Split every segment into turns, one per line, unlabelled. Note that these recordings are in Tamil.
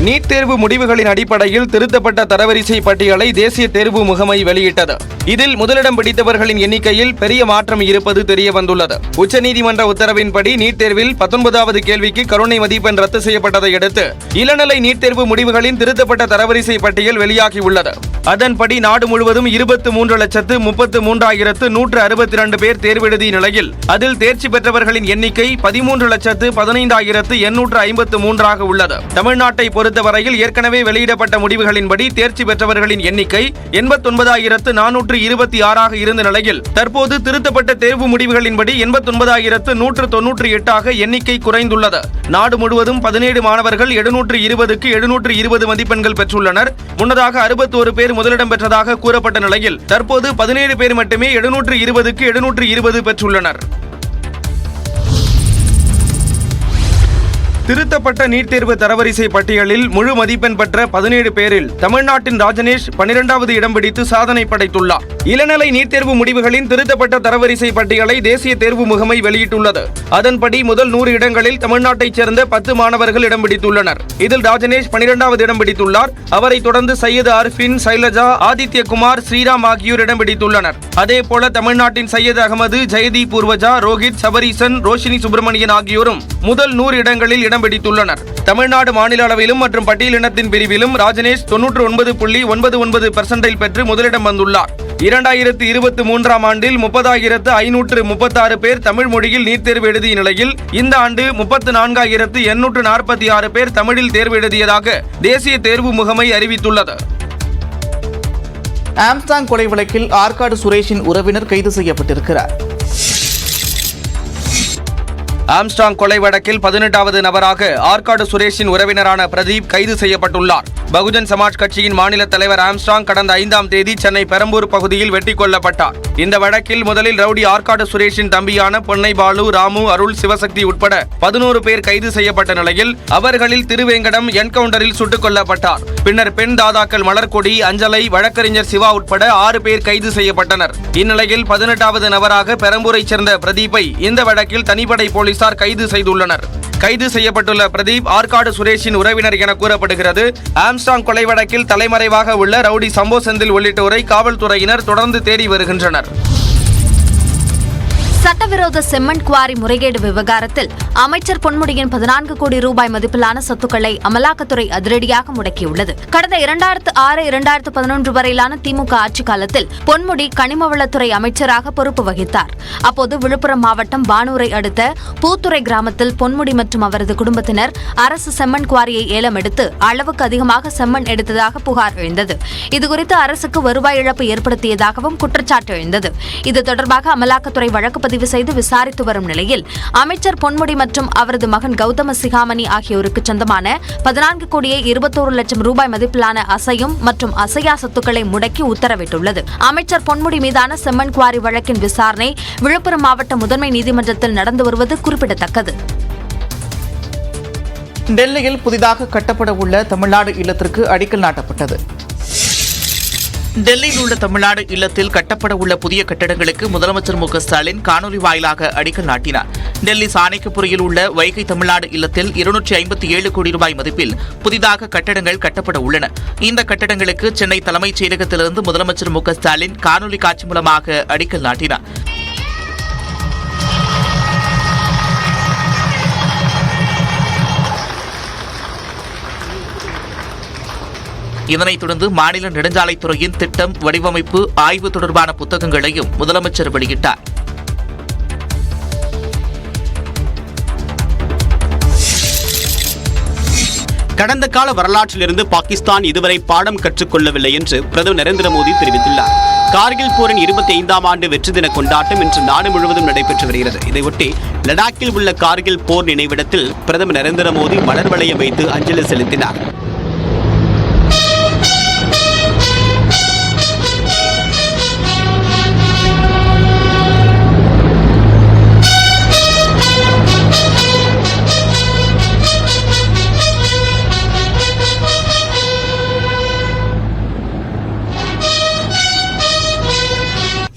நீட் தேர்வு முடிவுகளின் அடிப்படையில் திருத்தப்பட்ட தரவரிசை பட்டியலை தேசிய தேர்வு முகமை வெளியிட்டது. இதில் முதலிடம் பிடித்தவர்களின் எண்ணிக்கையில் பெரிய மாற்றம் இருப்பது தெரியவந்துள்ளது. உச்சநீதிமன்ற உத்தரவின்படி நீட் தேர்வில் 19வது கேள்விக்கு கருணை மதிப்பெண் ரத்து செய்யப்பட்டதை அடுத்து இளநிலை நீட் தேர்வு முடிவுகளின் திருத்தப்பட்ட தரவரிசை பட்டியல் வெளியாகியுள்ளது. அதன்படி நாடு முழுவதும் 23,33,162 பேர் தேர்வெழுதிய நிலையில் அதில் தேர்ச்சி பெற்றவர்களின் எண்ணிக்கை 13,15,853 உள்ளது. தமிழ்நாட்டை பொறுத்தவரையில் ஏற்கனவே வெளியிடப்பட்ட முடிவுகளின்படி தேர்ச்சி பெற்றவர்களின் எண்ணிக்கை 89,426 இருந்த நிலையில் தற்போது திருத்தப்பட்ட தேர்வு முடிவுகளின்படி 89,198 எண்ணிக்கை குறைந்துள்ளது. நாடு முழுவதும் 17 மாணவர்கள் 720க்கு 720 மதிப்பெண்கள் பெற்றுள்ளனர். முன்னதாக 61 பேர் முதலிடம் பெற்றதாக கூறப்பட்ட நிலையில் தற்போது 17 பேர் மட்டுமே 720க்கு 720 பெற்றுள்ளனர். திருத்தப்பட்ட நீட் தேர்வு தரவரிசை பட்டியலில் முழு மதிப்பெண் பெற்ற 17 பேரில் தமிழ்நாட்டின் ராஜனேஷ் 12வது இடம் பிடித்து சாதனை படைத்துள்ளார். இளநிலை நீட் தேர்வு முடிவுகளின் திருத்தப்பட்ட தரவரிசை பட்டியலை தேசிய தேர்வு முகமை வெளியிட்டுள்ளது. அதன்படி முதல் 100 இடங்களில் தமிழ்நாட்டைச் சேர்ந்த 10 மாணவர்கள் இடம் பிடித்துள்ளனர். இதில் ராஜனேஷ் 12வது இடம் பிடித்துள்ளார். அவரை தொடர்ந்து சையது அர்ஃபின், சைலஜா, ஆதித்யகுமார், ஸ்ரீராம் ஆகியோர் இடம் பிடித்துள்ளனர். அதேபோல தமிழ்நாட்டின் சையது அகமது, ஜெயதீப், பூர்வஜா, ரோஹித், சபரீசன், ரோஷினி சுப்பிரமணியன் ஆகியோரும் முதல் 100 இடங்களில் இடம் பிடித்துள்ளனர். தமிழ்நாடு மாநில அளவிலும் மற்றும் பட்டியலினத்தின் பிரிவிலும் ராஜனேஷ் 99.99% பெற்று முதலிடம் வந்துள்ளார். 2023ஆம் ஆண்டில் 30,536 பேர் தமிழ் மொழியில் நீட் தேர்வு எழுதிய நிலையில் இந்த ஆண்டு 34,846 பேர் தமிழில் தேர்வு எழுதியதாக தேசிய தேர்வு முகமை அறிவித்துள்ளது.
ஆம்ஸ்டாங் கொலை வழக்கில் ஆற்காடு சுரேஷின் உறவினர் கைது செய்யப்பட்டிருக்கிறார்.
ஆம்ஸ்டாங் கொலை வழக்கில் 18வது நபராக ஆற்காடு சுரேஷின் உறவினரான பிரதீப் கைது செய்யப்பட்டுள்ளார். பகுஜன் சமாஜ் கட்சியின் மாநில தலைவர் ஆம்ஸ்டாங் கடந்த 5ஆம் தேதி சென்னை பெரம்பூர் பகுதியில் வெட்டிக் கொல்லப்பட்டார். இந்த வழக்கில் முதலில் ரவுடி ஆற்காடு சுரேஷின் தம்பியான பொன்னை பாலு, ராமு, அருள், சிவசக்தி உட்பட 11 பேர் கைது செய்யப்பட்ட நிலையில் அவர்களில் திருவேங்கடம் என்கவுண்டரில் சுட்டுக் கொல்லப்பட்டார். பின்னர் பெண் தாதாக்கள் மலர்கொடி, அஞ்சலை, வழக்கறிஞர் சிவா உட்பட 6 பேர் கைது செய்யப்பட்டனர். இந்நிலையில் 18வது நபராக பெரம்பூரைச் சேர்ந்த பிரதீப்பை இந்த வழக்கில் தனிப்படை போலீசார் கைது செய்துள்ளனர். கைது செய்யப்பட்டுள்ள பிரதீப் ஆற்காடு சுரேஷின் உறவினர் என கூறப்படுகிறது. ஆம்ஸ்டாங் கொலை வழக்கில் தலைமறைவாக உள்ள ரவுடி சம்போ செந்தில் உள்ளிட்டோரை காவல்துறையினர் தொடர்ந்து தேடி வருகின்றனர்.
சட்டவிரோத செம்மண் குவாரி முறைகேடு விவகாரத்தில் அமைச்சர் பொன்முடியின் 14 கோடி ரூபாய் மதிப்பிலான சொத்துக்களை அமலாக்கத்துறை அதிரடியாக முடக்கியுள்ளது. கடந்த 2006-2011 வரையிலான திமுக ஆட்சிக் காலத்தில் பொன்முடி கனிமவளத்துறை அமைச்சராக பொறுப்பு வகித்தார். அப்போது விழுப்புரம் மாவட்டம் பானூரை அடுத்த பூத்துறை கிராமத்தில் பொன்முடி மற்றும் அவரது குடும்பத்தினர் அரசு செம்மண் குவாரியை ஏலம் எடுத்து அளவுக்கு அதிகமாக செம்மண் எடுத்ததாக புகார் எழுந்தது. இதுகுறித்து அரசுக்கு வருவாய் இழப்பு ஏற்படுத்தியதாகவும் குற்றச்சாட்டு எழுந்தது. இது தொடர்பாக அமலாக்கத்துறை வழக்கு பதிவு செய்து விசாரித்து வரும் நிலையில் அமைச்சர் பொன்முடி மற்றும் அவரது மகன் கௌதம சிகாமணி ஆகியோருக்கு சொந்தமான 14 கோடியே 21 லட்சம் ரூபாய் மதிப்பிலான அசையும் மற்றும் அசையா சொத்துக்களை முடக்கி உத்தரவிட்டுள்ளது. அமைச்சர் பொன்முடி மீதான செம்மண் குவாரி வழக்கின் விசாரணை விழுப்புரம் மாவட்ட முதன்மை நீதிமன்றத்தில் நடந்து வருவது குறிப்பிடத்தக்கது.
டெல்லியில் புதிதாக கட்டப்பட உள்ள தமிழ்நாடு இல்லத்திற்கு அடிக்கல் நாட்டப்பட்டது. டெல்லியில் உள்ள தமிழ்நாடு இல்லத்தில் கட்டப்பட உள்ள புதிய கட்டடங்களுக்கு முதலமைச்சர் மு.க. ஸ்டாலின் காணொலி வாயிலாக அடிக்கல் நாட்டினார். டெல்லி சாணக்கியபுரியில் உள்ள வைகை தமிழ்நாடு இல்லத்தில் 257 கோடி ரூபாய் மதிப்பில் புதிதாக கட்டடங்கள் கட்டப்பட உள்ளன. இந்த கட்டடங்களுக்கு சென்னை தலைமைச் செயலகத்திலிருந்து முதலமைச்சர் மு.க. ஸ்டாலின் காணொலி காட்சி மூலமாக அடிக்கல் நாட்டினார். இதனைத் தொடர்ந்து மாநில நெடுஞ்சாலைத்துறையின் திட்டம், வடிவமைப்பு, ஆய்வு தொடர்பான புத்தகங்களையும் முதலமைச்சர் வெளியிட்டார்.
கடந்த கால வரலாற்றிலிருந்து பாகிஸ்தான் இதுவரை பாடம் கற்றுக்கொள்ளவில்லை என்று பிரதமர் நரேந்திர மோடி தெரிவித்துள்ளார். கார்கில் போரின் 25ஆம் ஆண்டு வெற்றி தின கொண்டாட்டம் இன்று நாடு முழுவதும் நடைபெற்று வருகிறது. இதையொட்டி லடாக்கில் உள்ள கார்கில் போர் நினைவிடத்தில் பிரதமர் நரேந்திர மோடி மலர் வளையம் வைத்து அஞ்சலி செலுத்தினார்.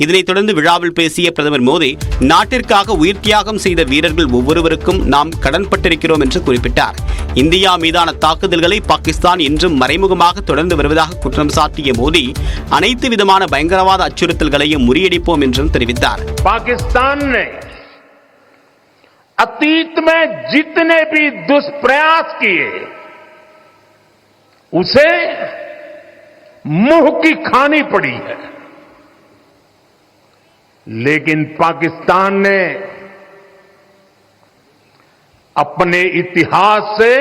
இதனைத் தொடர்ந்து விழாவில் பேசிய பிரதமர் மோடி நாட்டிற்காக உயிர் தியாகம் செய்த வீரர்கள் ஒவ்வொருவருக்கும் நாம் கடன்பட்டிருக்கிறோம் என்று குறிப்பிட்டார். இந்தியா மீதான தாக்குதல்களை பாகிஸ்தான் இன்றும் மறைமுகமாக தொடர்ந்து வருவதாக குற்றம் சாட்டிய மோடி அனைத்து விதமான பயங்கரவாத அச்சுறுத்தல்களையும் முறியடிப்போம் என்றும் தெரிவித்தார்.
पाकिस्तान ने अतीत में जितने भी दुष्प्रयास किए उसे मुंह की खानी पड़ी है, लेकिन पाकिस्तान ने अपने इतिहास से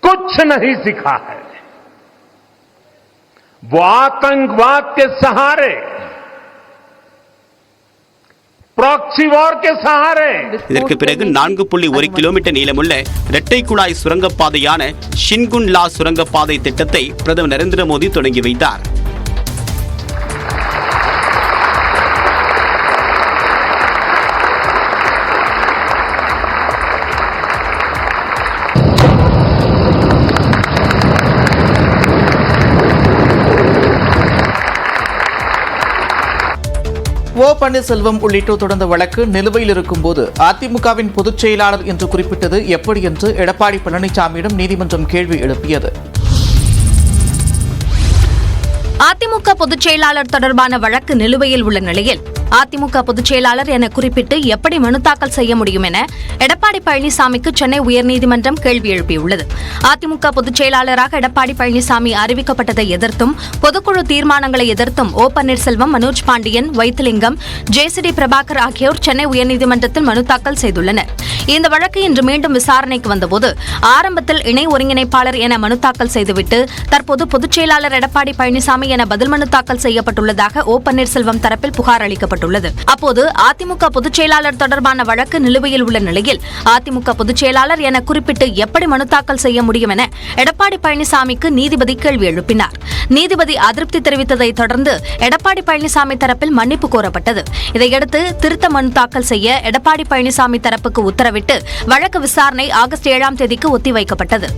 कुछ नहीं सीखा है. वो आतंकवाद के सहारे, प्रॉक्सी वॉर के सहारे
இதற்கு பிறகு 4.1 கிலோமீட்டர் நீளமுள்ள இரட்டை குழாய் சுரங்கப்பாதையான ஷின்குன் லா சுரங்கப்பாதை திட்டத்தை பிரதமர் நரேந்திர மோடி தொடங்கி வைத்தார்.
ஓ பன்னீர்செல்வம் உள்ளிட்டோர் தொடர்ந்த வழக்கு நிலுவையில் இருக்கும்போது அதிமுகவின் பொதுச் செயலாளர் என்று குறிப்பிட்டது எப்படி என்று எடப்பாடி பழனிசாமியிடம் நீதிமன்றம் கேள்வி எழுப்பியது.
அதிமுக பொதுச் செயலாளர் தொடர்பான வழக்கு நிலுவையில் உள்ள நிலையில் அதிமுக பொதுச் செயலாளர் என குறிப்பிட்டு எப்படி மனு தாக்கல் செய்ய முடியும் என எடப்பாடி பழனிசாமிக்கு சென்னை உயர்நீதிமன்றம் கேள்வி எழுப்பியுள்ளது. அதிமுக பொதுச் செயலாளராக எடப்பாடி பழனிசாமி அறிவிக்கப்பட்டதை எதிர்த்தும் பொதுக்குழு தீர்மானங்களை எதிர்த்தும் ஓ பன்னீர்செல்வம், மனோஜ் பாண்டியன், வைத்திலிங்கம், ஜேசிடி பிரபாகர் ஆகியோர் சென்னை உயர்நீதிமன்றத்தில் மனு தாக்கல் செய்துள்ளனர். இந்த வழக்கு இன்று மீண்டும் விசாரணைக்கு வந்தபோது ஆரம்பத்தில் இணை ஒருங்கிணைப்பாளர் என மனு தாக்கல் செய்துவிட்டு தற்போது பொதுச் செயலாளர் எடப்பாடி பழனிசாமி என பதில் மனு தாக்கல் செய்யப்பட்டுள்ளதாக ஓ பன்னீர்செல்வம் தரப்பில் புகார் அளிக்கப்பட்டுள்ளது. அப்போது அதிமுக பொதுச் செயலாளர் தொடர்பான வழக்கு நிலுவையில் உள்ள நிலையில் அதிமுக பொதுச் செயலாளர் என குறிப்பிட்டு எப்படி மனு தாக்கல் செய்ய முடியும் என எடப்பாடி பழனிசாமிக்கு நீதிபதி கேள்வி எழுப்பினார். நீதிபதி அதிருப்தி தெரிவித்ததை தொடர்ந்து எடப்பாடி பழனிசாமி தரப்பில் மன்னிப்பு கோரப்பட்டது. இதையடுத்து திருத்த மனு தாக்கல் செய்ய எடப்பாடி பழனிசாமி தரப்புக்கு உத்தரவிட்டு வழக்கு விசாரணை ஆகஸ்ட் 7ஆம் தேதிக்கு ஒத்திவைக்கப்பட்டது.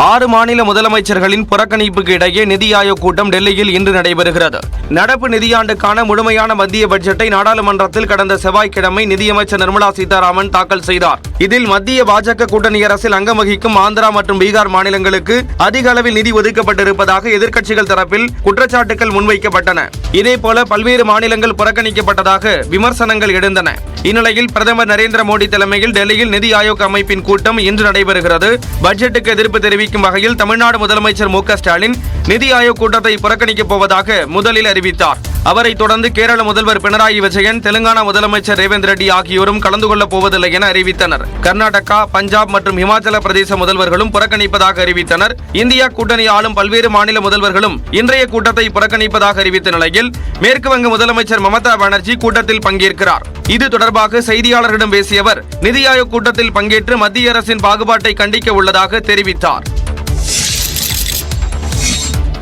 6 மாநில முதலமைச்சர்களின் புறக்கணிப்புக்கு இடையே நிதி ஆயோக் கூட்டம் டெல்லியில் இன்று நடைபெறுகிறது. நடப்பு நிதியாண்டுக்கான முழுமையான மத்திய பட்ஜெட்டை நாடாளுமன்றத்தில் கடந்த செவ்வாய்க்கிழமை நிதியமைச்சர் நிர்மலா சீதாராமன் தாக்கல் செய்தார். இதில் மத்திய பாஜக கூட்டணி அரசில் அங்கம் வகிக்கும் ஆந்திரா மற்றும் பீகார் மாநிலங்களுக்கு அதிக அளவில் நிதி ஒதுக்கப்பட்டிருப்பதாக எதிர்க்கட்சிகள் தரப்பில் குற்றச்சாட்டுகள் முன்வைக்கப்பட்டன. இதேபோல பல்வேறு மாநிலங்கள் புறக்கணிக்கப்பட்டதாக விமர்சனங்கள் எழுந்தன. இந்நிலையில் பிரதமர் நரேந்திர மோடி தலைமையில் டெல்லியில் நிதி ஆயோக் அமைப்பின் கூட்டம் இன்று நடைபெறுகிறது. பட்ஜெட்டுக்கு எதிர்ப்பு தெரிவிக்கும் வகையில் தமிழ்நாடு முதலமைச்சர் மு க ஸ்டாலின் நிதி ஆயோக் கூட்டத்தை புறக்கணிக்கப் போவதாக முதலில் அறிவித்தார். அவரை தொடர்ந்து கேரள முதல்வர் பினராயி விஜயன், தெலுங்கானா முதலமைச்சர் ரேவந்த் ரெட்டி ஆகியோரும் கலந்து கொள்ளப் போவதில்லை என அறிவித்தனர். கர்நாடகா, பஞ்சாப் மற்றும் இமாச்சல பிரதேச முதல்வர்களும் புறக்கணிப்பதாக அறிவித்தனர். இந்தியா கூட்டணி ஆளும் பல்வேறு மாநில முதல்வர்களும் இன்றைய கூட்டத்தை புறக்கணிப்பதாக அறிவித்த நிலையில் மேற்கு வங்க முதலமைச்சர் மமதா பானர்ஜி கூட்டத்தில் பங்கேற்கிறார். இது தொடர்பாக செய்தியாளர்களிடம் பேசிய அவர் நிதி ஆயோக் கூட்டத்தில் பங்கேற்று மத்திய அரசின் பாகுபாட்டை கண்டிக்க உள்ளதாக தெரிவித்தார்.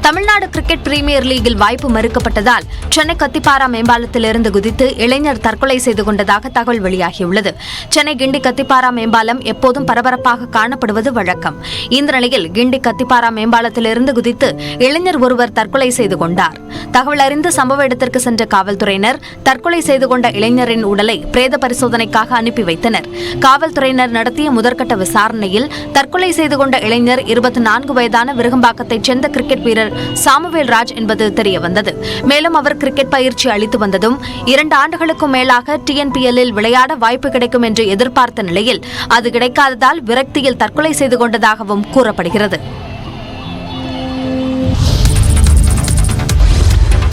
தமிழ்நாடு கிரிக்கெட் பிரீமியர் லீகில் வாய்ப்பு மறுக்கப்பட்டதால் சென்னை கத்திப்பாரா மேம்பாலத்திலிருந்து குதித்து இளைஞர் தற்கொலை செய்து கொண்டதாக தகவல் வெளியாகியுள்ளது. சென்னை கிண்டி கத்திப்பாரா மேம்பாலம் எப்போதும் பரபரப்பாக காணப்படுவது வழக்கம். இந்த நிலையில் கிண்டி கத்திப்பாரா மேம்பாலத்திலிருந்து குதித்து இளைஞர் ஒருவர் தற்கொலை செய்து கொண்டார். தகவல் அறிந்து சம்பவ இடத்திற்கு சென்ற காவல்துறையினர் தற்கொலை செய்து கொண்ட இளைஞரின் உடலை பிரேத பரிசோதனைக்காக அனுப்பி வைத்தனர். காவல்துறையினர் நடத்திய முதற்கட்ட விசாரணையில் தற்கொலை செய்து கொண்ட இளைஞர் 24 வயதான விருகம்பாக்கத்தைச் சேர்ந்த கிரிக்கெட் வீரர் சாமுவேல் ராஜ் என்பது தெரியவந்தது. மேலும் அவர் கிரிக்கெட் பயிற்சி அளித்து வந்ததும் 2 ஆண்டுகளுக்கும் மேலாக TNPL-இல் விளையாட வாய்ப்பு கிடைக்கும் என்று எதிர்பார்த்த நிலையில் அது கிடைக்காததால் விரக்தியில் தற்கொலை செய்து கொண்டதாகவும் கூறப்படுகிறது.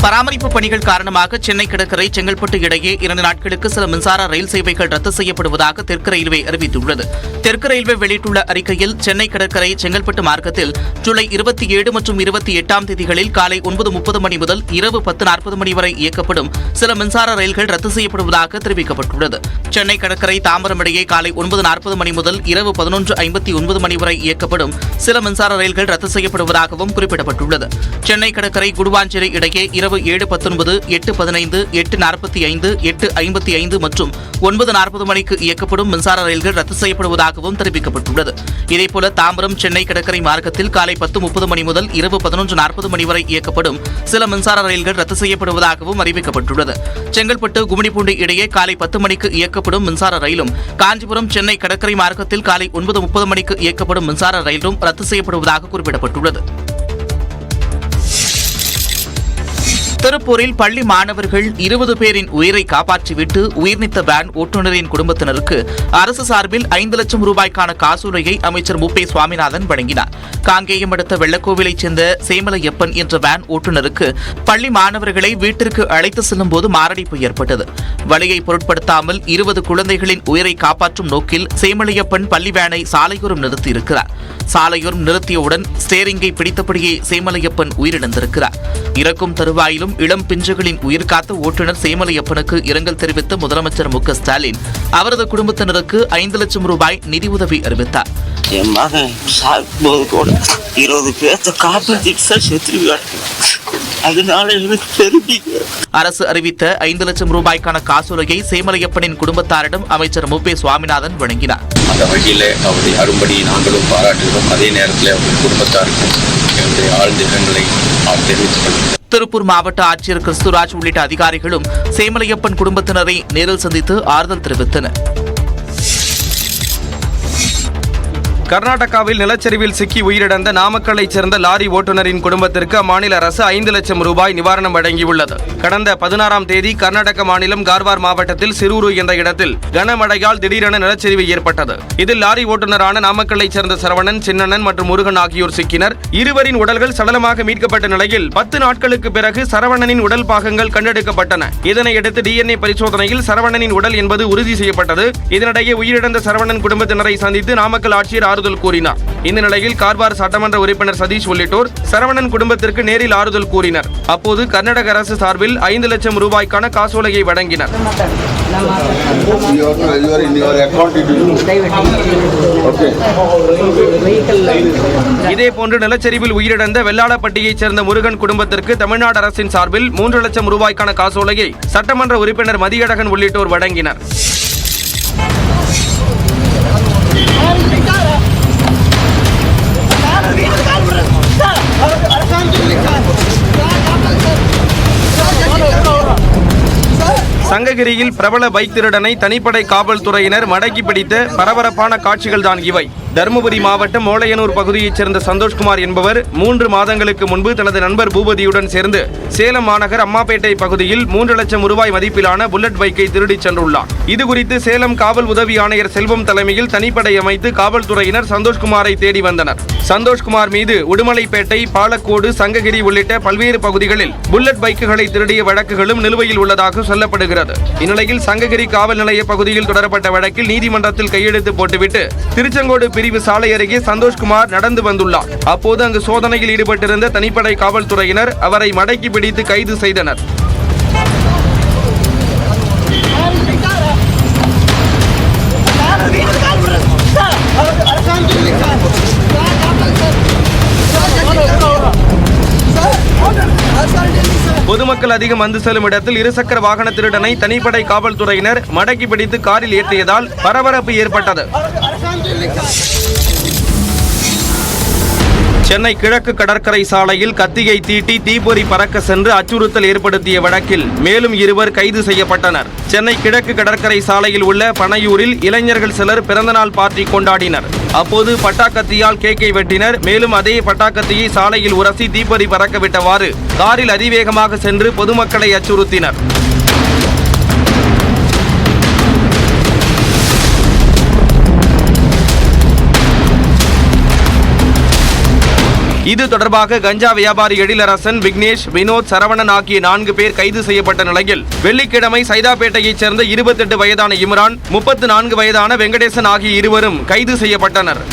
பராமரிப்பு பணிகள் காரணமாக சென்னை கடற்கரை செங்கல்பட்டு இடையே 2 நாட்களுக்கு சில மின்சார ரயில் சேவைகள் ரத்து செய்யப்படுவதாக தெற்கு ரயில்வே அறிவித்துள்ளது. தெற்கு ரயில்வே வெளியிட்டுள்ள அறிக்கையில் சென்னை கடற்கரை செங்கல்பட்டு மார்க்கத்தில் ஜூலை 27 மற்றும் 28ஆம் தேதிகளில் காலை 9:30 மணி முதல் இரவு 10:40 மணி வரை இயக்கப்படும் சில மின்சார ரயில்கள் ரத்து செய்யப்படுவதாக தெரிவிக்கப்பட்டுள்ளது. சென்னை கடற்கரை தாம்பரம் இடையே காலை 9:40 மணி முதல் இரவு 11:59 மணி வரை இயக்கப்படும் சில மின்சார ரயில்கள் ரத்து செய்யப்படுவதாகவும் குறிப்பிடப்பட்டுள்ளது. சென்னை கடற்கரை குடுவாஞ்சேரி இடையே இரவு இரவு 7:19, 8:15, 8:45, 8:55 மற்றும் 9:40 மணிக்கு இயக்கப்படும் மின்சார ரயில்கள் ரத்து செய்யப்படுவதாகவும் தெரிவிக்கப்பட்டுள்ளது. இதேபோல தாம்பரம் சென்னை கடற்கரை மார்க்கத்தில் காலை 10:30 மணி முதல் இரவு 11:40 மணி வரை இயக்கப்படும் சில மின்சார ரயில்கள் ரத்து செய்யப்படுவதாகவும் அறிவிக்கப்பட்டுள்ளது. செங்கல்பட்டு கும்மிடிப்பூண்டி இடையே காலை 10 மணிக்கு இயக்கப்படும் மின்சார ரயிலும், காஞ்சிபுரம் சென்னை கடற்கரை மார்க்கத்தில் காலை 9:30 மணிக்கு இயக்கப்படும் மின்சார ரயிலும் ரத்து செய்யப்படுவதாக குறிப்பிடப்பட்டுள்ளது. திருப்பூரில் பள்ளி மாணவர்கள் 20 பேரின் உயிரை காப்பாற்றிவிட்டு உயிர்நீத்த வேன் ஓட்டுநரின் குடும்பத்தினருக்கு அரசு சார்பில் 5 லட்சம் ரூபாய்க்கான காசோலையை அமைச்சர் மு.பே. சுவாமிநாதன் வழங்கினார். காங்கேயம் அடுத்த வெள்ளக்கோவிலைச் சேர்ந்த சேமலையப்பன் என்ற வேன் ஓட்டுநருக்கு பள்ளி மாணவர்களை வீட்டிற்கு அழைத்து செல்லும் போது மாரடைப்பு ஏற்பட்டது. வலியை பொருட்படுத்தாமல் 20 குழந்தைகளின் உயிரை காப்பாற்றும் நோக்கில் சேமலையப்பன் பள்ளி வேனை சாலையோரம் நிறுத்தியிருக்கிறார். சாலையோரம் நிறுத்தியவுடன் ஸ்டேரிங்கை பிடித்தபடியே சேமலையப்பன் உயிரிழந்திருக்கிறார். இறக்கும் தருவாயிலும் இளம் பிஞ்சுகளின் உயிர் காத்த ஓட்டுநர் சேமலையப்பனுக்கு இரங்கல் தெரிவித்த முதலமைச்சர் மு.க. ஸ்டாலின் அவரது குடும்பத்தினருக்கு 5 லட்சம் ரூபாய் நிதியுதவி அறிவித்தார்.
என் மகன் சாகும்போது கூட 20 பேர்த்த காப்பாற்றிட்டு செத்துருவார். அதனால எனக்கு பெருமை.
அரசு அறிவித்த 5 லட்சம் ரூபாய்க்கான காசோலையை சேமலையப்பனின் குடும்பத்தாரிடம் அமைச்சர் மு.பே. சுவாமிநாதன் வழங்கினார்.
அந்த வகையில் அவருடைய அரும்படி நாங்களும் பாராட்டுகிறோம். அதே நேரத்தில் அவருடைய குடும்பத்தாருக்கும் என்னுடைய ஆழ்ந்த இரங்கலை தெரிவித்துக் கொள்கிறோம்.
திருப்பூர் மாவட்ட ஆட்சியர் கிறிஸ்துராஜ் உள்ளிட்ட அதிகாரிகளும் சேமலையப்பன் குடும்பத்தினரை நேரில் சந்தித்து ஆறுதல் தெரிவித்தனர்.
கர்நாடகாவில் நிலச்சரிவில் சிக்கி உயிரிழந்த நாமக்கல்லைச் சேர்ந்த லாரி ஓட்டுநரின் குடும்பத்திற்கு அம்மாநில அரசு 5 லட்சம் ரூபாய் நிவாரணம் வழங்கியுள்ளது. கடந்த 16ஆம் தேதி கர்நாடக மாநிலம் கார்வார் மாவட்டத்தில் சிரூரு என்ற இடத்தில் கனமழையால் திடீரென நிலச்சரிவு ஏற்பட்டது. இதில் லாரி ஓட்டுநரான நாமக்கல்லைச் சேர்ந்த சரவணன், சின்னண்ணன் மற்றும் முருகன் ஆகியோர் சிக்கினர். இருவரின் உடல்கள் சடலமாக மீட்கப்பட்ட நிலையில் 10 நாட்களுக்கு பிறகு சரவணனின் உடல் பாகங்கள் கண்டெடுக்கப்பட்டன. இதனையடுத்து DNA பரிசோதனையில் சரவணனின் உடல் என்பது உறுதி செய்யப்பட்டது. இதனிடையே உயிரிழந்த சரவணன் குடும்பத்தினரை சந்தித்து நாமக்கல் ஆட்சியர் ஆறுதல் கூறினார். இந்த நிலையில் கார்வார் சட்டமன்ற உறுப்பினர் சதீஷ் உள்ளிட்டோர் சரவணன் குடும்பத்திற்கு நேரில் ஆறுதல் கூறினர். அப்போது கர்நாடக அரசு சார்பில் 5 லட்சம் ரூபாய்க்கான காசோலையை வழங்கினர். இதேபோன்று நிலச்சரிவில் உயிரிழந்த வெள்ளாளப்பட்டியைச் சேர்ந்த முருகன் குடும்பத்திற்கு தமிழ்நாடு அரசின் சார்பில் 3 லட்சம் ரூபாய்க்கான காசோலையை சட்டமன்ற உறுப்பினர் மதியழகன் உள்ளிட்டோர் வழங்கினர். சங்ககிரியில் பிரபல பைக் திருடனை தனிப்படை காவல்துறையினர் மடக்கி பிடித்த பரபரப்பான காட்சிகள்தான் இவை. தருமபுரி மாவட்டம் மோளையனூர் பகுதியைச் சேர்ந்த சந்தோஷ்குமார் என்பவர் 3 மாதங்களுக்கு முன்பு தனது நண்பர் பூபதியுடன் சேர்ந்து சேலம் மாநகர் அம்மாப்பேட்டை பகுதியில் 3 லட்சம் ரூபாய் மதிப்பிலான புல்லட் பைக்கை திருடிச் சென்றுள்ளார். இதுகுறித்து சேலம் காவல் உதவி ஆணையர் செல்வம் தலைமையில் தனிப்படை அமைத்து காவல்துறையினர் சந்தோஷ்குமாரை தேடி வந்தனர். சந்தோஷ்குமார் மீது உடுமலைப்பேட்டை, பாலக்கோடு, சங்ககிரி உள்ளிட்ட பல்வேறு பகுதிகளில் புல்லட் பைக்குகளை திருடிய வழக்குகளும் நிலுவையில் உள்ளதாக சொல்லப்படுகிறது. இந்நிலையில் சங்ககிரி காவல் நிலைய பகுதியில் தொடரப்பட்ட வழக்கில் நீதிமன்றத்தில் கையெழுத்து போட்டுவிட்டு திருச்செங்கோடு பிரிவு சாலை அருகே சந்தோஷ்குமார் நடந்து வந்துள்ளார். அப்போது அங்கு சோதனையில் ஈடுபட்டிருந்த தனிப்படை காவல்துறையினர் அவரை மடக்கி பிடித்து கைது செய்தனர். பொதுமக்கள் அதிகம் வந்து செல்லும் இடத்தில் இருசக்கர வாகன திருடனை தனிப்படை காவல்துறையினர் மடக்கி பிடித்து காரில் ஏற்றியதால் பரபரப்பு ஏற்பட்டது. சென்னை கிழக்கு கடற்கரை சாலையில் கத்தியை தீட்டி தீப்பொறி பறக்க சென்று அச்சுறுத்தல் ஏற்படுத்திய வழக்கில் மேலும் 2 கைது செய்யப்பட்டனர். சென்னை கிழக்கு கடற்கரை சாலையில் உள்ள பனையூரில் இளைஞர்கள் சிலர் பிறந்தநாள் பார்ட்டி கொண்டாடினர். அப்போது பட்டாக்கத்தியால் கேக்கை வெட்டினர். மேலும் அதே பட்டாக்கத்தியை சாலையில் உரசி தீப்பொறி பறக்கவிட்டவாறு காரில் அதிவேகமாக சென்று பொதுமக்களை அச்சுறுத்தினர். இது தொடர்பாக கஞ்சா வியாபாரி எழிலரசன், விக்னேஷ், வினோத், சரவணன் ஆகிய 4 பேர் கைது செய்யப்பட்ட நிலையில் வெள்ளிக்கிழமை சைதாப்பேட்டையைச் சேர்ந்த 28 வயதான இம்ரான், 34 வயதான வெங்கடேசன் ஆகிய இருவரும் கைது செய்யப்பட்டனர்.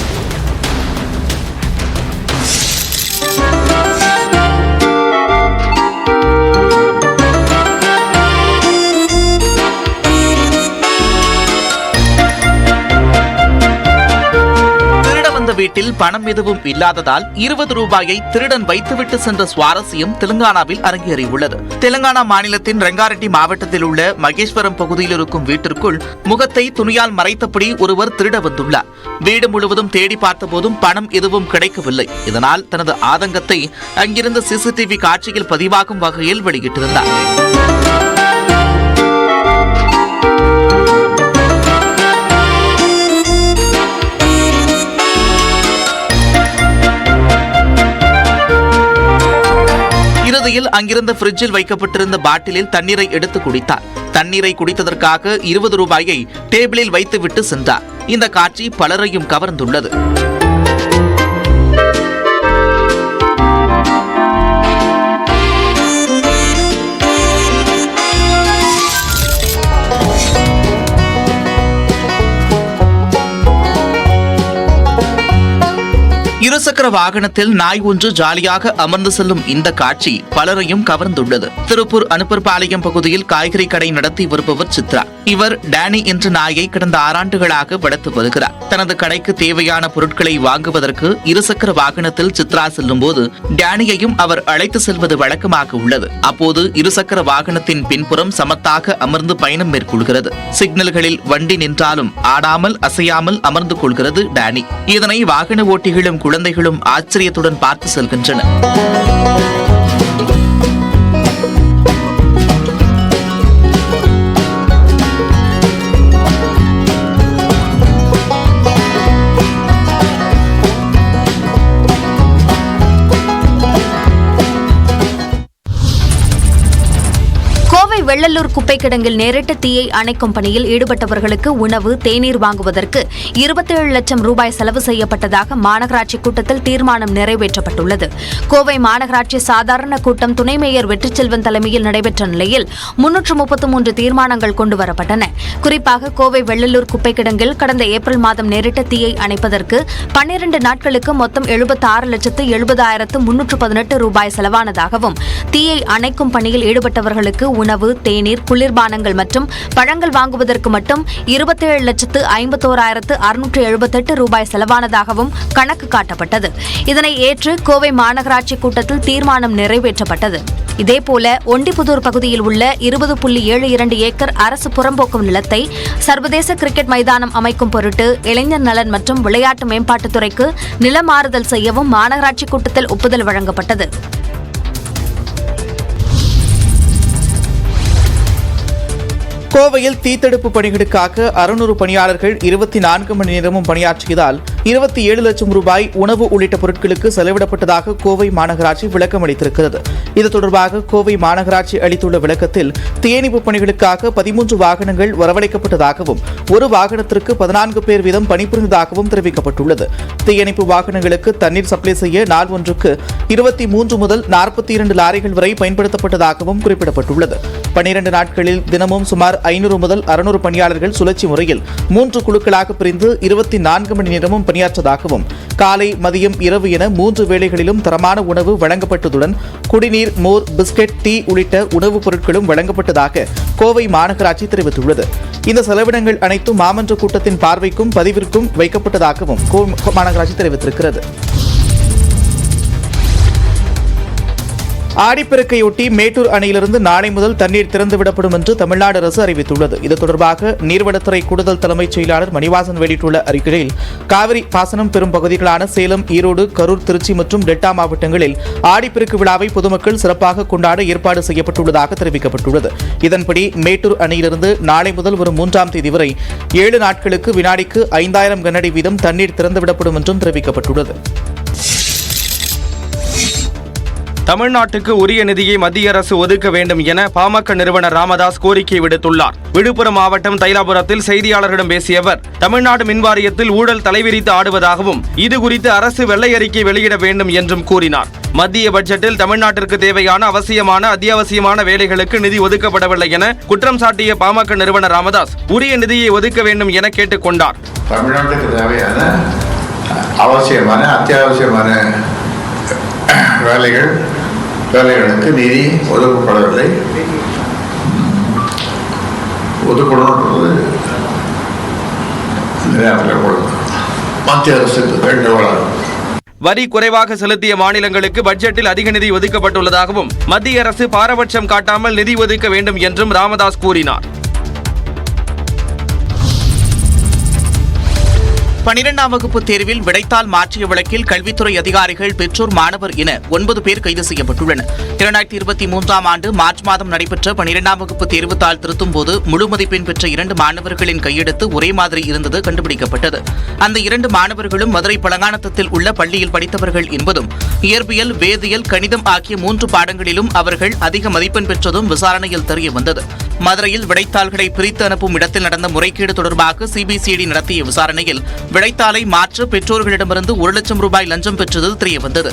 வீட்டில் பணம் எதுவும் இல்லாததால் 20 ரூபாயை திருடன் வைத்துவிட்டு சென்ற சுவாரஸ்யம் தெலுங்கானாவில் அரங்கேறியுள்ளது. தெலுங்கானா மாநிலத்தின் ரங்காரெட்டி மாவட்டத்தில் உள்ள மகேஸ்வரம் பகுதியில் இருக்கும் வீட்டிற்குள் முகத்தை துணியால் மறைத்தபடி ஒருவர் திருட வந்துள்ளார். வீடு முழுவதும் தேடி பார்த்தபோதும் பணம் எதுவும் கிடைக்கவில்லை. இதனால் தனது ஆதங்கத்தை அங்கிருந்த சிசிடிவி காட்சியில் பதிவாகும் வகையில் வெளியிட்டிருந்தார். இறுதியில் அங்கிருந்த பிரிட்ஜில் வைக்கப்பட்டிருந்த பாட்டிலில் தண்ணீரை எடுத்து குடித்தார். தண்ணீரை குடித்ததற்காக 20 ரூபாயை டேபிளில் வைத்துவிட்டு சென்றார். இந்த காட்சி பலரையும் கவர்ந்துள்ளது. இருசக்கர வாகனத்தில் நாய் ஒன்று ஜாலியாக அமர்ந்து செல்லும் இந்த காட்சி பலரையும் கவர்ந்துள்ளது. திருப்பூர் அனுப்பர்பாளையம் பகுதியில் காய்கறி கடை நடத்தி வருபவர் சித்ரா. இவர் டேனி என்ற நாயை கடந்த 6 ஆண்டுகளாக வளர்த்து வருகிறார். தனது கடைக்கு தேவையான பொருட்களை வாங்குவதற்கு இருசக்கர வாகனத்தில் சித்ரா செல்லும் போது டேனியையும் அவர் அழைத்து செல்வது வழக்கமாக உள்ளது. அப்போது இருசக்கர வாகனத்தின் பின்புறம் சமத்தாக அமர்ந்து பயணம் மேற்கொள்கிறது. சிக்னல்களில் வண்டி நின்றாலும் ஆடாமல் அசையாமல் அமர்ந்து கொள்கிறது டேனி. இதனை வாகன ஓட்டிகளும் குழந்தைகளும் ஆச்சரியத்துடன் பார்த்து செல்கின்றனர்.
வெள்ளலூர் குப்பை கிடங்கில் நேரிட்ட தீயை அணைக்கும் பணியில் ஈடுபட்டவர்களுக்கு உணவு, தேநீர் வாங்குவதற்கு 27 லட்சம் ரூபாய் செலவு செய்யப்பட்டதாக மாநகராட்சி கூட்டத்தில் தீர்மானம் நிறைவேற்றப்பட்டுள்ளது. கோவை மாநகராட்சி சாதாரண கூட்டம் துணை மேயர் வெற்றிச்செல்வன் தலைமையில் நடைபெற்ற நிலையில் 333 தீர்மானங்கள் கொண்டுவரப்பட்டன. குறிப்பாக கோவை வெள்ளலூர் குப்பை கிடங்கில் கடந்த ஏப்ரல் மாதம் நேரிட்ட தீயை அணைப்பதற்கு 12 நாட்களுக்கு மொத்தம் 76,70,318 ரூபாய் செலவானதாகவும், தீயை அணைக்கும் பணியில் ஈடுபட்டவர்களுக்கு உணவு, தேநீர், குளிர்பானங்கள் மற்றும் பழங்கள் வாங்குவதற்கு மட்டும் 27,51,678 ரூபாய் செலவானதாகவும் கணக்கு காட்டப்பட்டது. இதனை ஏற்று கோவை மாநகராட்சி கூட்டத்தில் தீர்மானம் நிறைவேற்றப்பட்டது. இதேபோல ஒண்டிப்புதூர் பகுதியில் உள்ள 20.72 ஏக்கர் அரசு புறம்போக்கும் நிலத்தை சர்வதேச கிரிக்கெட் மைதானம் அமைக்கும் பொருட்டு இளைஞர் நலன் மற்றும் விளையாட்டு மேம்பாட்டுத்துறைக்கு நில மாறுதல் செய்யவும் மாநகராட்சி கூட்டத்தில் ஒப்புதல் வழங்கப்பட்டது.
கோவையில் தீத்தடுப்பு பணிகளுக்காக 600 பணியாளர்கள் 24 மணி நேரமும் பணியாற்றியதால் 27 லட்சம் ரூபாய் உணவு உள்ளிட்ட பொருட்களுக்கு செலவிடப்பட்டதாக கோவை மாநகராட்சி விளக்கம் அளித்திருக்கிறது. இது தொடர்பாக கோவை மாநகராட்சி அளித்துள்ள விளக்கத்தில் தீயணைப்பு பணிகளுக்காக 13 வாகனங்கள் வரவழைக்கப்பட்டதாகவும் ஒரு வாகனத்திற்கு 14 பேர் வீதம் பணிபுரிந்ததாகவும் தெரிவிக்கப்பட்டுள்ளது. தீயணைப்பு வாகனங்களுக்கு தண்ணீர் சப்ளை செய்ய நாள் ஒன்றுக்கு 23 முதல் 42 லாரிகள் வரை பயன்படுத்தப்பட்டதாகவும் குறிப்பிடப்பட்டுள்ளது. 12 நாட்களில் தினமும் சுமார் 500 முதல் 600 பணியாளர்கள் சுழற்சி முறையில் 3 குழுக்களாக பிரிந்து 24 மணி நேரமும் பணியாற்றதாகவும், காலை, மதியம், இரவு என 3 வேளைகளிலும் தரமான உணவு வழங்கப்பட்டதுடன் குடிநீர், மோர், பிஸ்கெட், டீ உள்ளிட்ட உணவுப் பொருட்களும் வழங்கப்பட்டதாக கோவை மாநகராட்சி தெரிவித்துள்ளது. இந்த செலவினங்கள் அனைத்தும் மாமன்ற கூட்டத்தின் பார்வைக்கும் பதிவிற்கும் வைக்கப்பட்டதாகவும் மாநகராட்சி தெரிவித்திருக்கிறது. ஆடிப்பெருக்கையொட்டி மேட்டூர் அணையிலிருந்து நாளை முதல் தண்ணீர் திறந்துவிடப்படும் என்று தமிழ்நாடு அரசு அறிவித்துள்ளது. இது தொடர்பாக நீர்வளத்துறை கூடுதல் தலைமைச் செயலாளர் மணிவாசன் வெளியிட்டுள்ள அறிக்கையில், காவிரி பாசனம் பெறும் பகுதிகளான சேலம், ஈரோடு, கரூர், திருச்சி மற்றும் டெல்டா மாவட்டங்களில் ஆடிப்பெருக்கு விழாவை பொதுமக்கள் சிறப்பாக கொண்டாட ஏற்பாடு செய்யப்பட்டுள்ளதாக தெரிவிக்கப்பட்டுள்ளது. இதன்படி மேட்டூர் அணையிலிருந்து நாளை முதல் வரும் 3ஆம் தேதி வரை 7 நாட்களுக்கு வினாடிக்கு 5000 கனஅடி வீதம் தண்ணீர் திறந்துவிடப்படும் என்றும் தெரிவிக்கப்பட்டுள்ளது.
தமிழ்நாட்டுக்கு உரிய நிதியை மத்திய அரசு ஒதுக்க வேண்டும் என பாமக நிறுவனர் ராமதாஸ் கோரிக்கை விடுத்துள்ளார். விழுப்புரம் மாவட்டம் தைலாபுரத்தில் செய்தியாளர்களிடம் பேசிய அவர், தமிழ்நாடு மின்வாரியத்தில் ஊழல் தலைவிரித்து ஆடுவதாகவும், இதுகுறித்து அரசு வெள்ளை அறிக்கை வெளியிட வேண்டும் என்றும் கூறினார். மத்திய பட்ஜெட்டில் தமிழ்நாட்டிற்கு தேவையான அவசியமான, அத்தியாவசியமான வேலைகளுக்கு நிதி ஒதுக்கப்படவில்லை என குற்றம் சாட்டிய பாமக நிறுவனர் ராமதாஸ் உரிய நிதியை ஒதுக்க வேண்டும் என கேட்டுக் கொண்டார்.
தமிழ்நாட்டுக்கு தேவையான அவசியமான, அத்தியாவசியமான வேலைகளுக்கு நிதி ஒதுக்கப்படவில்லை. ஒதுக்கணுன்றது நேரத்தில் கொடுக்கும். மத்திய அரசுக்கு வேண்டுகோள்.
வரி குறைவாக செலுத்திய மாநிலங்களுக்கு பட்ஜெட்டில் அதிக நிதி ஒதுக்கப்பட்டுள்ளதாகவும் மத்திய அரசு பாரபட்சம் காட்டாமல் நிதி ஒதுக்க வேண்டும் என்றும் ராமதாஸ் கூறினார்.
12ஆம் வகுப்பு தேர்வில் விடைத்தாள் மாற்றிய வழக்கில் கல்வித்துறை அதிகாரிகள், பெற்றோர், மாணவர் என 9 பேர் கைது செய்யப்பட்டுள்ளனர். 2023ஆம் ஆண்டு மார்ச் மாதம் நடைபெற்ற 12ஆம் வகுப்பு தேர்வுத்தாள் திருத்தும் போது முழு மதிப்பெண் பெற்ற 2 மாணவர்களின் கையெழுத்து ஒரே மாதிரி இருந்தது கண்டுபிடிக்கப்பட்டது. அந்த 2 மாணவர்களும் மதுரை பழங்கானத்தத்தில் உள்ள பள்ளியில் படித்தவர்கள் என்பதும், இயற்பியல், வேதியியல், கணிதம் ஆகிய 3 பாடங்களிலும் அவர்கள் அதிக மதிப்பெண் பெற்றதும் விசாரணையில் தெரியவந்தது. மதுரையில் விடைத்தாள்களை பிரித்து அனுப்பும் இடத்தில் நடந்த முறைகேடு தொடர்பாக சிபிசிஐடி நடத்திய விசாரணையில் விடைத்தாளை மாற்ற பெற்றோர்களிடமிருந்து 1 லட்சம் ரூபாய் லஞ்சம் பெற்றது தெரியவந்தது.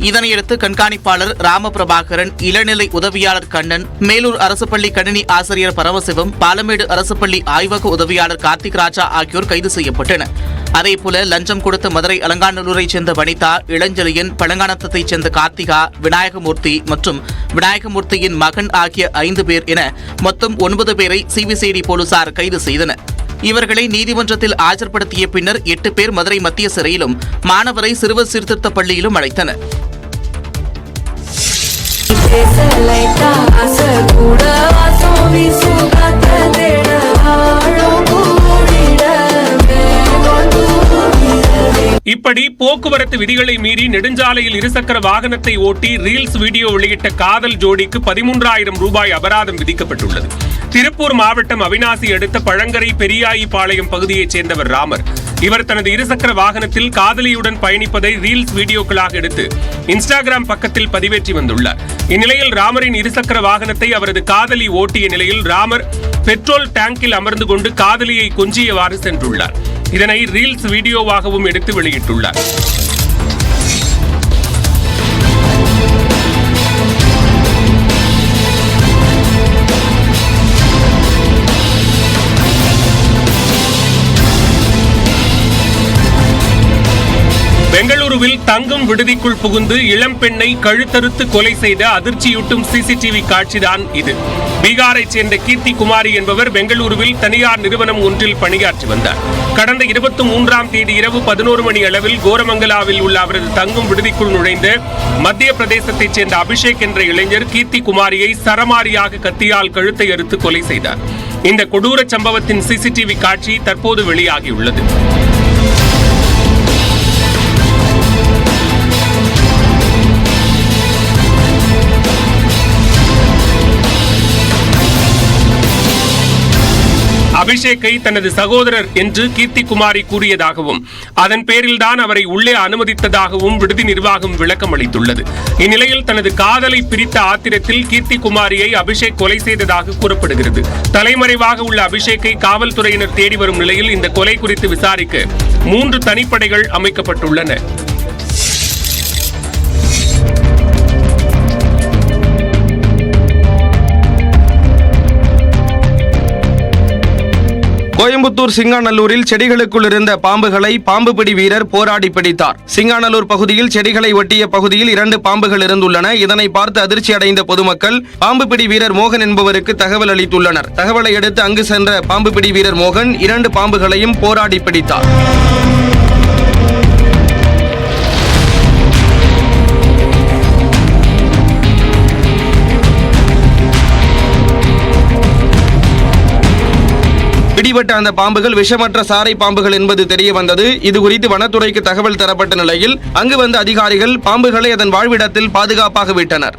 இதனையடுத்து கண்காணிப்பாளர் ராமபிரபாகரன், இளநிலை உதவியாளர் கண்ணன், மேலூர் அரசு பள்ளி கணினி ஆசிரியர் பரமசிவம், பாலமேடு அரசு பள்ளி ஆய்வக உதவியாளர் கார்த்திக் ராஜா ஆகியோர் கைது செய்யப்பட்டனர். அதேபோல லஞ்சம் கொடுத்த மதுரை அலங்காநல்லூரைச் சேர்ந்த வனிதா, இளஞ்செழியன், பழங்கானத்தைச் சேர்ந்த கார்த்திகா, விநாயகமூர்த்தி மற்றும் விநாயகமூர்த்தியின் மகன் ஆகிய 5 பேர் என மொத்தம் 9 பேரை சிபிசிஐடி போலீசார் கைது செய்தனர். இவர்களை நீதிமன்றத்தில் ஆஜர்படுத்திய பின்னர் 8 பேர் மதுரை மத்திய சிறையிலும், மாணவரை சிறுவர் சீர்திருத்த பள்ளியிலும் அழைத்தனர்.
இப்படி போக்குவரத்து விதிகளை மீறி நெடுஞ்சாலையில் இருசக்கர வாகனத்தை ஓட்டி ரீல்ஸ் வீடியோ வெளியிட்ட காதல் ஜோடிக்கு 13,000 ரூபாய் அபராதம் விதிக்கப்பட்டுள்ளது. திருப்பூர் மாவட்டம் அவிநாசி அடுத்த பழங்கரை பெரியாயிபாளையம் பகுதியைச் சேர்ந்தவர் ராமர். இவர் தனது இருசக்கர வாகனத்தில் காதலியுடன் பயணிப்பதை ரீல்ஸ் வீடியோக்களாக எடுத்து இன்ஸ்டாகிராம் பக்கத்தில் பதிவேற்றி வந்துள்ளார். இந்நிலையில் ராமரின் இருசக்கர வாகனத்தை அவரது காதலி ஓட்டிய நிலையில் ராமர் பெட்ரோல் டேங்கில் அமர்ந்து கொண்டு காதலியை கொஞ்சியவாறு சென்றுள்ளார். இதனை ரீல்ஸ் வீடியோவாகவும் எடுத்து வெளியிட்டுள்ளார். பெங்களூருவில் தங்கும் விடுதிக்குள் புகுந்து இளம் பெண்ணை கழுத்தறுத்து கொலை செய்த அதிர்ச்சியூட்டும் சிசிடிவி காட்சிதான் இது. பீகாரைச் சேர்ந்த கீர்த்தி குமாரி என்பவர் பெங்களூருவில் தனியார் நிறுவனம் ஒன்றில் பணியாற்றி வந்தார். கடந்த 23ஆம் தேதி இரவு 11 மணி அளவில் கோரமங்கலாவில் உள்ள அவரது தங்கும் விடுதிக்குள் நுழைந்த மத்திய பிரதேசத்தைச் சேர்ந்த அபிஷேக் என்ற இளைஞர் கீர்த்தி குமாரியை சரமாரியாக கத்தியால் கழுத்தை அறுத்து கொலை செய்தார். இந்த கொடூர சம்பவத்தின் சிசிடிவி காட்சி தற்போது வெளியாகியுள்ளது. அபிஷேக்கை தனது சகோதரர் என்று கீர்த்தி குமாரி கூறியதாகவும் அதன் பேரில்தான் அவரை உள்ளே அனுமதித்ததாகவும் விடுதி நிர்வாகம் விளக்கம் அளித்துள்ளது. இந்நிலையில் தனது காதலை பிரித்த ஆத்திரத்தில் கீர்த்தி குமாரியை அபிஷேக் கொலை செய்ததாக கூறப்படுகிறது. தலைமறைவாக உள்ள அபிஷேக்கை காவல்துறையினர் தேடி வரும் நிலையில் இந்த கொலை குறித்து விசாரிக்க 3 தனிப்படைகள் அமைக்கப்பட்டுள்ளன.
கோயம்புத்தூர் சிங்காநல்லூரில் செடிகளுக்குள் இருந்த பாம்புகளை பாம்புபிடி வீரர் போராடி பிடித்தார். சிங்காநல்லூர் பகுதியில் செடிகளை ஒட்டிய பகுதியில் 2 பாம்புகள் இருந்துள்ளன. இதனை பார்த்து அதிர்ச்சி அடைந்த பொதுமக்கள் பாம்புபிடி வீரர் மோகன் என்பவருக்கு தகவல் அளித்துள்ளனர். தகவலை அடுத்து அங்கு சென்ற பாம்புபிடி வீரர் மோகன் 2 பாம்புகளையும் போராடி பிடித்தார். பிடிபட்ட அந்த பாம்புகள் விஷமற்ற சாரை பாம்புகள் என்பது தெரிய வந்தது. இதுகுறித்து வனத்துறைக்கு தகவல் தரப்பட்ட நிலையில் அங்கு வந்த அதிகாரிகள் பாம்புகளை அதன் வாழ்விடத்தில் பாதுகாப்பாக விட்டனர்.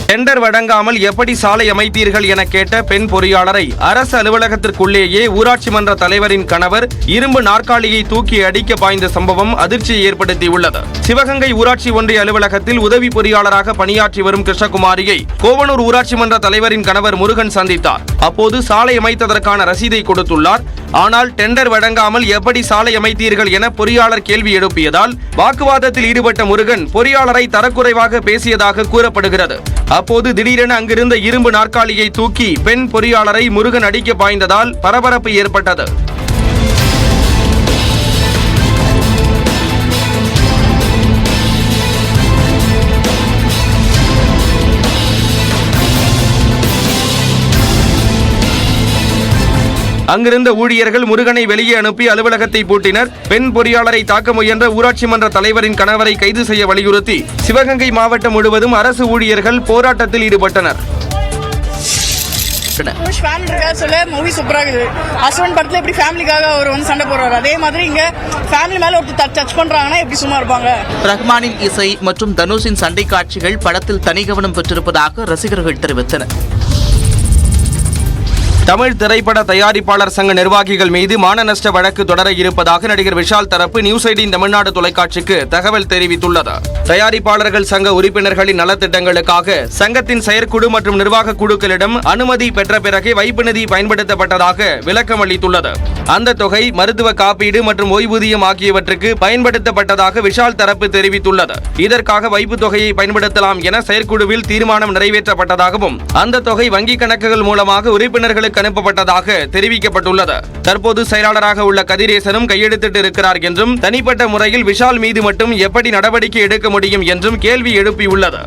டெண்டர் வழங்காமல் எப்படி சாலை அமைத்தீர்கள் என கேட்ட பெண் பொறியாளரை அரசு அலுவலகத்திற்குள்ளேயே ஊராட்சி மன்ற தலைவரின் கணவர் இரும்பு நாற்காலியை தூக்கி அடிக்க பாய்ந்த சம்பவம் அதிர்ச்சியை ஏற்படுத்தியுள்ளது. சிவகங்கை ஊராட்சி ஒன்றிய அலுவலகத்தில் உதவி பொறியாளராக பணியாற்றி வரும் கிருஷ்ணகுமாரியை கோவனூர் ஊராட்சி மன்ற தலைவரின் கணவர் முருகன் சந்தித்தார். அப்போது சாலை அமைத்ததற்கான ரசீதை கொடுத்துள்ளார். ஆனால் டெண்டர் வழங்காமல் எப்படி சாலை அமைத்தீர்கள் என பொறியாளர் கேள்வி எழுப்பியதால் வாக்குவாதத்தில் ஈடுபட்ட முருகன் பொறியாளரை தரக்குறைவாக பேசியதாக கூறப்படுகிறது. அப்போது திடீரென அங்கிருந்த இரும்பு நாற்காலியை தூக்கி பெண் பொறியாளரை முருகன் அடிக்க பாய்ந்ததால் பரபரப்பு ஏற்பட்டது. அங்கிருந்த ஊழியர்கள் முருகனை வெளியே அனுப்பி அலுவலகத்தை பூட்டினர். பெண் பொறியாளரை தாக்க முயன்ற ஊராட்சி மன்ற தலைவரின் கணவரை கைது செய்ய வலியுறுத்தி சிவகங்கை மாவட்டம் முழுவதும் அரசு ஊழியர்கள் போராட்டத்தில் ஈடுபட்டனர்.
மூவி சூப்பரா இருக்குது. ஹஸ்பண்ட் படத்துல எப்படி ஃபேமிலிக்காக அவர் வந்து சண்டை போடுறாரு, அதே மாதிரி இங்க ஃபேமிலி மேல ஒருத்தர் டச் பண்றாங்கன்னா எப்படி சும்மா இருப்பாங்க.
ரஹ்மானின் இசை மற்றும் தனுஷின் சண்டை காட்சிகள் படத்தில் தனி கவனம் பெற்றிருப்பதாக ரசிகர்கள் தெரிவித்தனர்.
தமிழ் திரைப்பட தயாரிப்பாளர் சங்க நிர்வாகிகள் மீது மான நஷ்ட வழக்கு தொடர இருப்பதாக நடிகர் விஷால் தரப்பு நியூஸ் 18 தமிழ்நாடு தொலைக்காட்சிக்கு தகவல் தெரிவித்துள்ளது. தயாரிப்பாளர்கள் சங்க உறுப்பினர்களின் நலத்திட்டங்களுக்காக சங்கத்தின் செயற்குழு மற்றும் நிர்வாக குழுக்களிடம் அனுமதி பெற்ற பிறகே வைப்பு நிதி பயன்படுத்தப்பட்டதாக விளக்கம் அளித்துள்ளது. அந்த தொகை மருத்துவ காப்பீடு மற்றும் ஓய்வூதியம் ஆகியவற்றுக்கு பயன்படுத்தப்பட்டதாக விஷால் தரப்பு தெரிவித்துள்ளது. இதற்காக வைப்பு தொகையை பயன்படுத்தலாம் என செயற்குழுவில் தீர்மானம் நிறைவேற்றப்பட்டதாகவும் அந்த தொகை வங்கிக் கணக்குகள் மூலமாக உறுப்பினர்களுக்கு அனுப்பப்பட்டதாக தெரிவிக்கப்பட்டுள்ளது. தற்போது செயலாளராக உள்ள கதிரேசனும் கையெழுத்திட்டு இருக்கிறார் என்றும் தனிப்பட்ட முறையில் விஷால் மீது மட்டும் எப்படி நடவடிக்கை எடுக்க முடியும் என்றும் கேள்வி எழுப்பியுள்ளது.